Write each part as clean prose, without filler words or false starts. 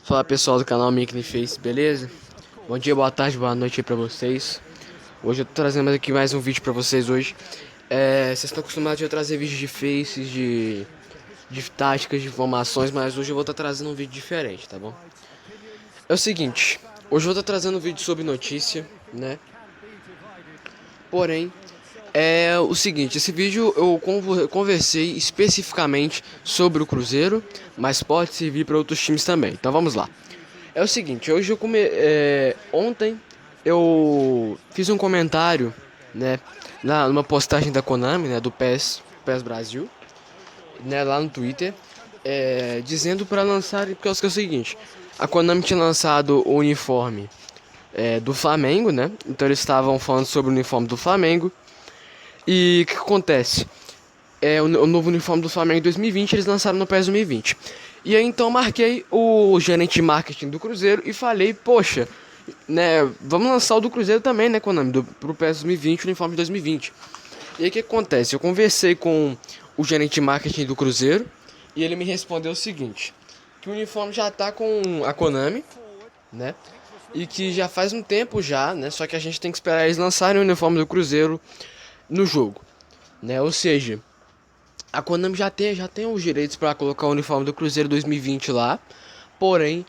Fala pessoal do canal Mickey Face, beleza? Bom dia, boa tarde, boa noite aí pra vocês. Hoje eu tô trazendo aqui mais um vídeo pra vocês hoje. Vocês estão acostumados a trazer vídeos de faces, de táticas, de informações, mas hoje eu vou estar trazendo um vídeo diferente, tá bom? É o seguinte, hoje eu vou estar trazendo um vídeo sobre notícia, né? Porém, é o seguinte, esse vídeo eu conversei especificamente sobre o Cruzeiro, mas pode servir para outros times também. Então vamos lá. É o seguinte, hoje ontem eu fiz um comentário, né, numa postagem da Konami, né, do PES Brasil, né, lá no Twitter, dizendo para lançar, porque é o seguinte, a Konami tinha lançado o uniforme do Flamengo, né, então eles estavam falando sobre o uniforme do Flamengo, e o que acontece? O novo uniforme do Flamengo em 2020, eles lançaram no PES 2020. E aí então marquei o gerente de marketing do Cruzeiro e falei, poxa, né, vamos lançar o do Cruzeiro também, né, Konami, pro PES 2020, o uniforme de 2020. E aí o que acontece? Eu conversei com o gerente de marketing do Cruzeiro e ele me respondeu o seguinte, que o uniforme já tá com a Konami, né, e que já faz um tempo já, né, só que a gente tem que esperar eles lançarem o uniforme do Cruzeiro no jogo, né, ou seja, a Konami já tem os direitos para colocar o uniforme do Cruzeiro 2020 lá, porém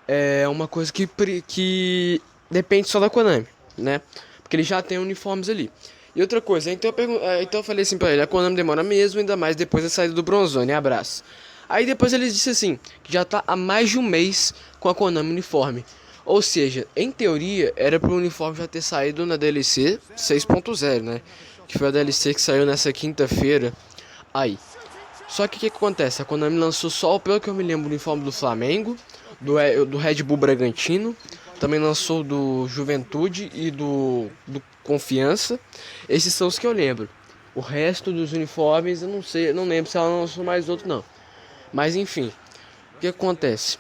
é uma coisa que depende só da Konami, né? Porque ele já tem uniformes ali. E outra coisa, então eu falei assim pra ele, a Konami demora mesmo, ainda mais depois da saída do Bronzone, abraço. Aí depois ele disse assim, que já tá há mais de um mês com a Konami uniforme. Ou seja, em teoria, era pro uniforme já ter saído na DLC 6.0, né? Que foi a DLC que saiu nessa quinta-feira. Aí. Só que o que acontece? A Konami lançou só, pelo que eu me lembro, o uniforme do Flamengo, do Red Bull Bragantino, também lançou do Juventude e do Confiança. Esses são os que eu lembro. O resto dos uniformes eu não sei, não lembro se ela lançou mais outro não. Mas enfim, o que acontece?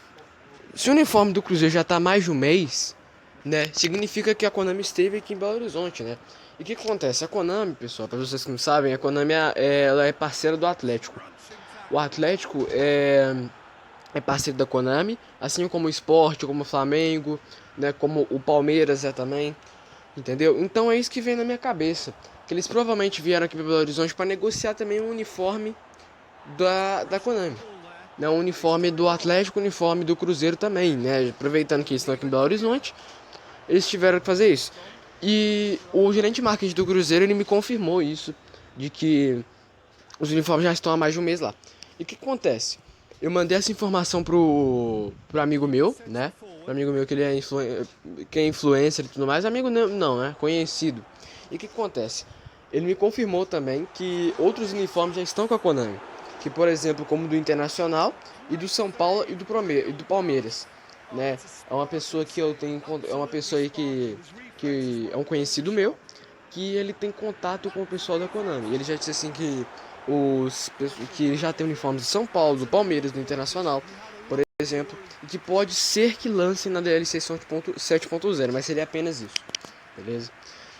Se o uniforme do Cruzeiro já tá há mais de um mês, né? Significa que a Konami esteve aqui em Belo Horizonte, né? E o que acontece? A Konami, pessoal, para vocês que não sabem, a Konami ela é parceira do Atlético. O Atlético é parceiro da Konami, assim como o Sport, como o Flamengo, né? Como o Palmeiras é também, entendeu? Então é isso que vem na minha cabeça. Que eles provavelmente vieram aqui para Belo Horizonte para negociar também um uniforme da Konami. Né, o uniforme do Atlético, o uniforme do Cruzeiro também, né? Aproveitando que eles estão aqui em Belo Horizonte, eles tiveram que fazer isso. E o gerente de marketing do Cruzeiro, ele me confirmou isso, de que os uniformes já estão há mais de um mês lá. E o que acontece? Eu mandei essa informação pro amigo meu, né? Pro amigo meu que ele que é influencer e tudo mais. Amigo não, né? Conhecido. E o que acontece? Ele me confirmou também que outros uniformes já estão com a Konami. Que, por exemplo, como do Internacional e do São Paulo e do Palmeiras, né? É uma pessoa que eu tenho, é uma pessoa aí que é um conhecido meu, que ele tem contato com o pessoal da Konami. E ele já disse assim que já tem uniformes do São Paulo, do Palmeiras, do Internacional, por exemplo, e que pode ser que lancem na DLC 7.0, mas seria apenas isso, beleza?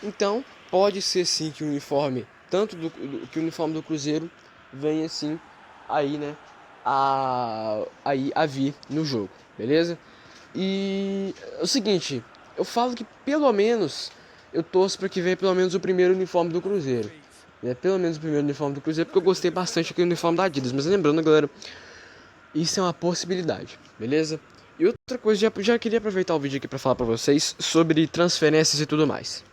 Então, pode ser sim que o uniforme, que o uniforme do Cruzeiro venha assim aí, né, a vir no jogo, beleza? E é o seguinte, eu falo que pelo menos eu torço para que venha pelo menos o primeiro uniforme do Cruzeiro. Né? Pelo menos o primeiro uniforme do Cruzeiro, porque eu gostei bastante aqui do uniforme da Adidas. Mas lembrando, galera, isso é uma possibilidade, beleza? E outra coisa, já queria aproveitar o vídeo aqui para falar para vocês sobre transferências e tudo mais.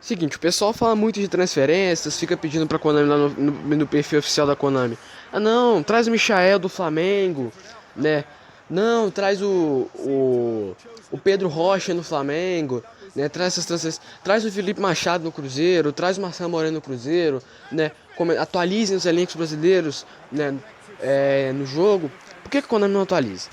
Seguinte, o pessoal fala muito de transferências, fica pedindo pra Konami lá no perfil oficial da Konami. Ah não, traz o Michael do Flamengo, né? Não, traz o Pedro Rocha no Flamengo, né? Traz essas transferências. Traz o Felipe Machado no Cruzeiro, traz o Marcelo Moreno no Cruzeiro, né? Atualizem os elencos brasileiros, né? No jogo. Por que a Konami não atualiza?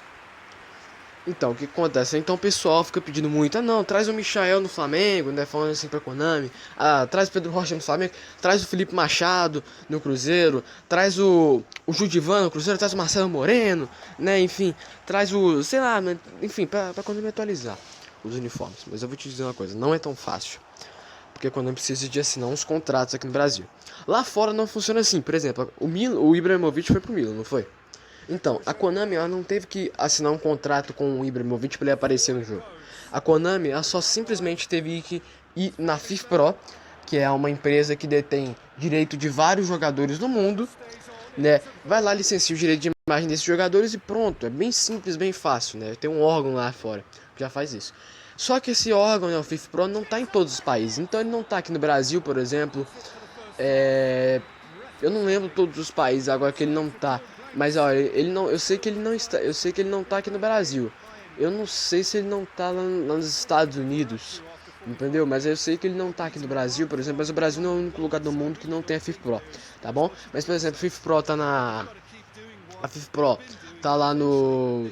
Então, o que acontece? Então o pessoal fica pedindo muito, ah não, traz o Michael no Flamengo, né, falando assim pra Konami, ah, traz o Pedro Rocha no Flamengo, traz o Felipe Machado no Cruzeiro, traz o Judivan no Cruzeiro, traz o Marcelo Moreno, né, enfim, traz sei lá, né, enfim, pra Konami atualizar os uniformes. Mas eu vou te dizer uma coisa, não é tão fácil, porque a Konami precisa de assinar uns contratos aqui no Brasil. Lá fora não funciona assim, por exemplo, o Ibrahimovic foi pro Milan, não foi? Então, a Konami ela não teve que assinar um contrato com o Ibrahimovic para ele aparecer no jogo. A Konami ela só simplesmente teve que ir na FIFPro, que é uma empresa que detém direito de vários jogadores do mundo, né? Vai lá, licencia o direito de imagem desses jogadores e pronto. É bem simples, bem fácil, né? Tem um órgão lá fora que já faz isso. Só que esse órgão, né, o FIFPro, não está em todos os países. Então ele não está aqui no Brasil, por exemplo. Eu não lembro todos os países agora que ele não tá. Mas ó, ele não, eu sei que ele não está, eu sei que ele não tá aqui no Brasil. Eu não sei se ele não tá lá nos Estados Unidos, entendeu? Mas eu sei que ele não tá aqui no Brasil, por exemplo. Mas o Brasil não é o único lugar do mundo que não tem a FIFPro, tá bom? Mas por exemplo, a FIFPro tá lá no,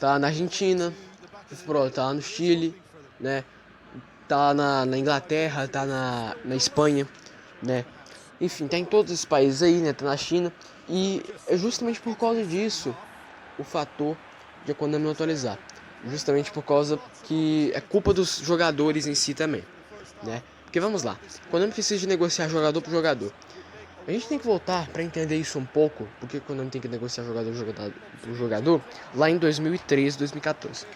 tá na Argentina, a FIFPro tá lá no Chile, né? Tá na Inglaterra, tá na Espanha, né? Enfim, tá em todos esses países aí, né? Tá na China. E é justamente por causa disso o fator de a Konami não atualizar. Justamente por causa que é culpa dos jogadores em si também, né? Porque vamos lá, a Konami precisa de negociar jogador por jogador. A gente tem que voltar para entender isso um pouco, porque a Konami tem que negociar jogador por jogador lá em 2013, 2014.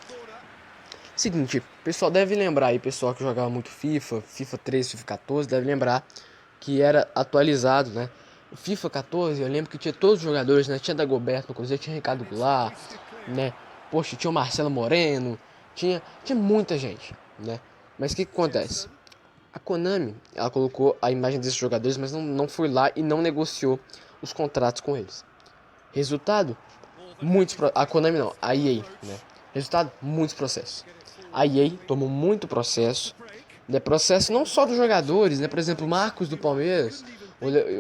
Seguinte, o pessoal deve lembrar aí, pessoal que jogava muito FIFA 13, FIFA 14, deve lembrar que era atualizado, né? O FIFA 14, eu lembro que tinha todos os jogadores, né? Tinha Dagoberto no Cruzeiro, tinha Ricardo Goulart, né? Poxa, tinha o Marcelo Moreno, tinha muita gente, né? Mas o que acontece? A Konami, ela colocou a imagem desses jogadores, mas não foi lá e não negociou os contratos com eles. Resultado? A Konami não, a EA, né? Resultado? Muitos processos. A EA tomou muito processo, né? Processo não só dos jogadores, né? Por exemplo, Marcos do Palmeiras,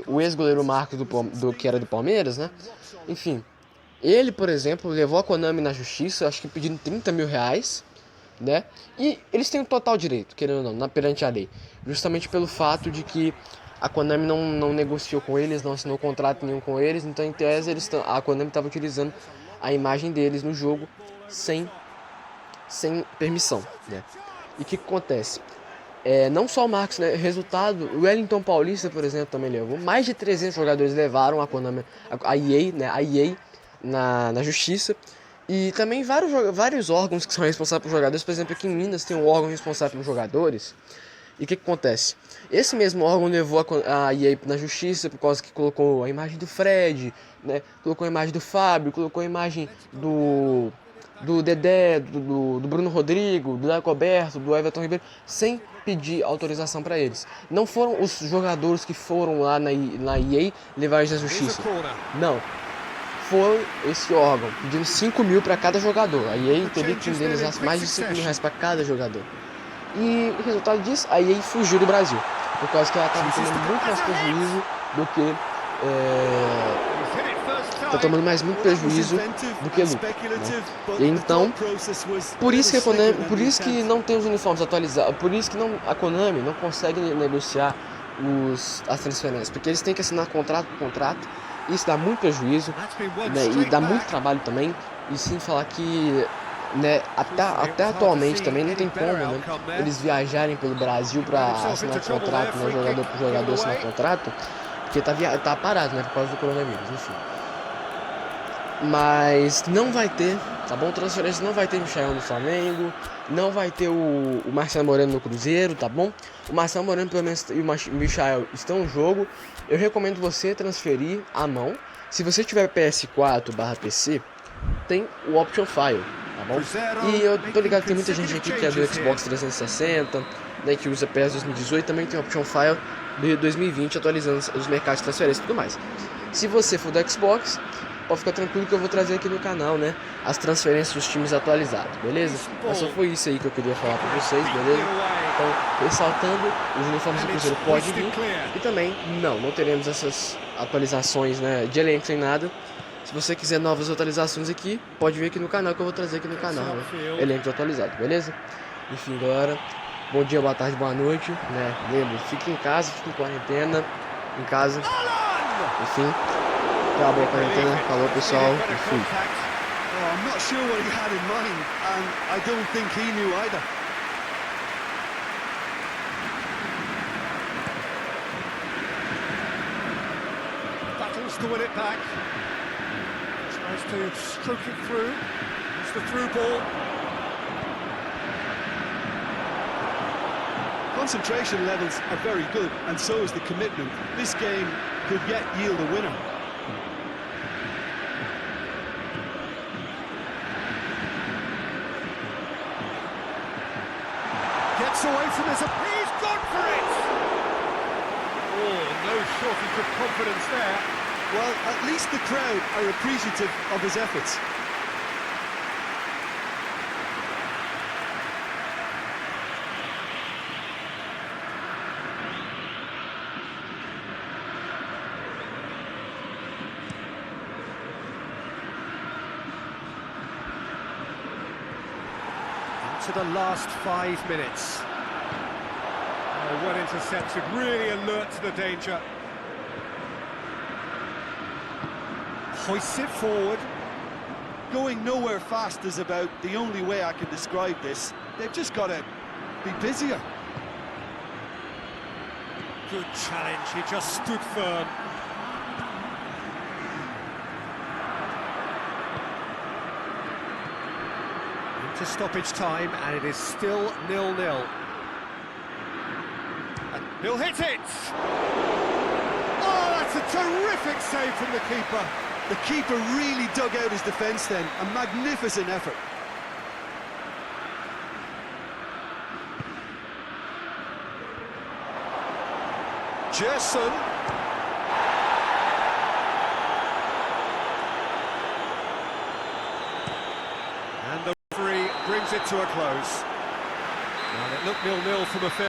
o ex-goleiro Marcos do que era do Palmeiras, né? Enfim, ele, por exemplo, levou a Konami na justiça, acho que pedindo 30 mil reais, né? E eles têm o total direito, querendo ou não, perante a lei. Justamente pelo fato de que a Konami não negociou com eles, não assinou contrato nenhum com eles, então em tese a Konami estava utilizando a imagem deles no jogo sem, sem permissão, né? E o que acontece? Não só o Marcos, né? Resultado, o Wellington Paulista, por exemplo, também levou. Mais de 300 jogadores levaram a Konami, a EA, né? A EA na justiça. E também vários órgãos que são responsáveis por jogadores. Por exemplo, aqui em Minas tem um órgão responsável pelos jogadores. E o que acontece? Esse mesmo órgão levou a EA na justiça por causa que colocou a imagem do Fred, né? Colocou a imagem do Fábio, colocou a imagem do Dedé, do Bruno Rodrigo, do Dagoberto, do Everton Ribeiro, sem pedir autorização para eles. Não foram os jogadores que foram lá na EA levar eles à justiça. Não. Foi esse órgão pedindo 5 mil para cada jogador. A EA teria que indenizar mais de 5 mil reais para cada jogador. E o resultado disso, a EA fugiu do Brasil. Por causa que ela estava tomando muito mais prejuízo do que. Tá tomando muito prejuízo do que lucro, né? E então, por isso que não tem os uniformes atualizados, por isso que a Konami não consegue negociar as transferências, porque eles têm que assinar contrato por contrato. Isso dá muito prejuízo, né? E dá muito trabalho também. E sem falar que, né, até atualmente também não tem como, né, eles viajarem pelo Brasil para assinar contrato, né, jogador por jogador assinar contrato, porque tá parado, né, por causa do coronavírus, enfim. Mas não vai ter, tá bom? Transferência não vai ter Michael no Flamengo, não vai ter o Marcelo Moreno no Cruzeiro, tá bom? O Marcelo Moreno pelo menos e o Michael estão no jogo. Eu recomendo você transferir à mão. Se você tiver PS4/PC, tem o Option File, tá bom? E eu tô ligado que tem muita gente aqui que é do Xbox 360, né, que usa PS 2018, também tem o Option File de 2020 atualizando os mercados de transferência e tudo mais. Se você for do Xbox, pode ficar tranquilo que eu vou trazer aqui no canal, né, as transferências dos times atualizados, beleza? Mas só foi isso aí que eu queria falar pra vocês, beleza? Então, ressaltando, os uniformes do Cruzeiro podem vir. E também, não teremos essas atualizações, né, de elenco sem nada. Se você quiser novas atualizações aqui, pode vir aqui no canal que eu vou trazer aqui no canal, né, elenco atualizado, beleza? Enfim, galera, bom dia, boa tarde, boa noite, né? Lembra, fique em casa, fique em quarentena, em casa. Enfim, acabou a quarentena, falou pessoal, e fui. I'm not sure what he had in mind, and I don't think he knew either. Battles to win it back. Tries to stroke it through. It's the through ball. Concentration levels are very good, and so is the commitment. This game could yet yield a winner. Gets away from his... He's gone for it! Oh, no shortage of confidence there. Well, at least the crowd are appreciative of his efforts. To the last 5 minutes. Oh, well intercepted, really alert to the danger. Hoists it forward. Going nowhere fast is about the only way I can describe this. They've just got to be busier. Good challenge, he just stood firm. To stoppage time, and it is still 0-0. And he'll hit it! Oh, that's a terrific save from the keeper. The keeper really dug out his defence then. A magnificent effort. Gerson. And the referee brings it to a close. And it looked 0-0 from a fair